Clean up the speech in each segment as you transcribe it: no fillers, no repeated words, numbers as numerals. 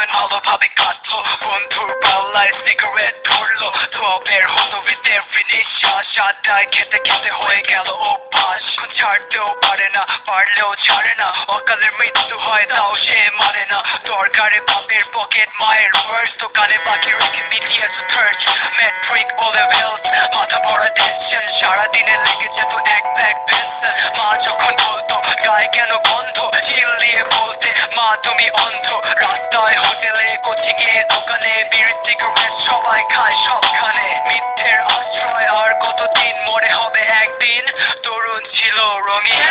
জীবন ভালোভাবে কাটলো বন্ধুর পাল্লায় সিগারেট ধরলো ধোয়া বের হতো with every নিঃশ্বাস আড্ডায় খেতে খেতে হয়ে গেল অভ্যাস ছাড়তেও পারে না পারলেও ছাড়ে না অকালের মৃত্যু হয় তাও সে মানে না দরকারে বাপের পকেট মায়ের পার্স দোকানে বাকি রেখে BTS থার্চ ম্যাট্রিক ও লেভেলস মাথা ভরা টেনশন সারাদিনে লেগে যেত এক ব্যাগ পেন্সিল মা যখন বলতো গায়ে কেন গন্ধ চিল্লিয়ে বলতে মা তুমি অন্ধ রাস্তায় হোটেলে কোচিংয়ে দোকানে বিড়ি সিগারেট সবাই খায় সবখানে মিথ্যের আশ্রয় আর কতদিন মনে হবে একদিন তরুণ ছিল রঙিন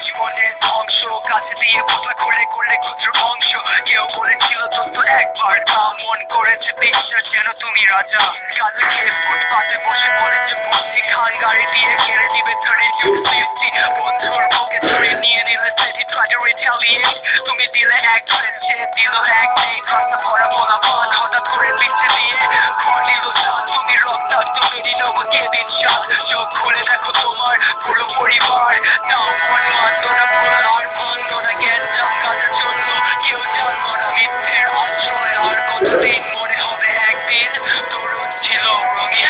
জীবনের ধ্বংস কাছে দিয়ে বোঝা করলে করলে ক্ষুদ্র অংশ কেউ বলেছিল দোস্ত একবার তা মন করেছে বিশ্বাস যেন তুমি রাজা কাজে খেয়ে ফুটপাতে বসে বলেছে পড়ছি খান গাড়ি দিয়ে ঘেরে দিবে 3250 বন্ধুর বুকে ধরে নিয়ে নিলে সেটি try to retaliate তুমি দিলে এক ধরে সে দিল এক নেই রাস্তা ভরা বলা পান হঠাৎ করে লিখতে দিয়ে ঘর নিল তুমি রক্তাক্ত মেরি নবো কেবিন সাত চোখ খুলে দেখো তোমার পুরো পরিবার তাও মন মানতো না ভুল আর মানতো না জ্ঞান কাটার জন্য কেউ জানতো না মিথ্যের আশ্রয় আর কতদিন মনে হবে একদিন তরুণ ছিল রঙিন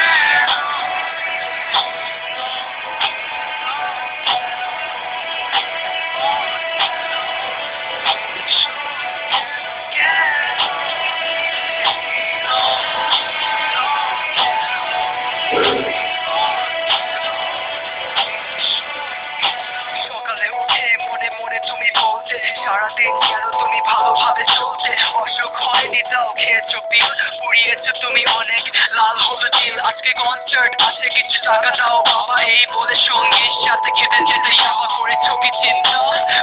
সকালে উঠে মনে মনে তুমি বলতে সারাদিন কেন তুমি ভালোভাবে চলতে অসুখ হয়নি তাও খেয়েছো বিল পুড়িয়েছো তুমি অনেক লাল হলো দিল আজকে কনসার্ট আছে কিছু টাকা দাও বাবা এই বলে সঙ্গীর সাথে খেতে যেতে যাওয়া করে ছবি চিন্তা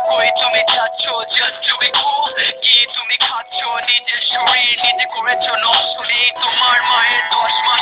কই তুমি যাচ্ছ জাস্ট টু বি কুল কি তুমি খাচ্ছ নিজের শরীর নিজে করেছো নষ্ট নেই তোমার মায়ের 10 মাস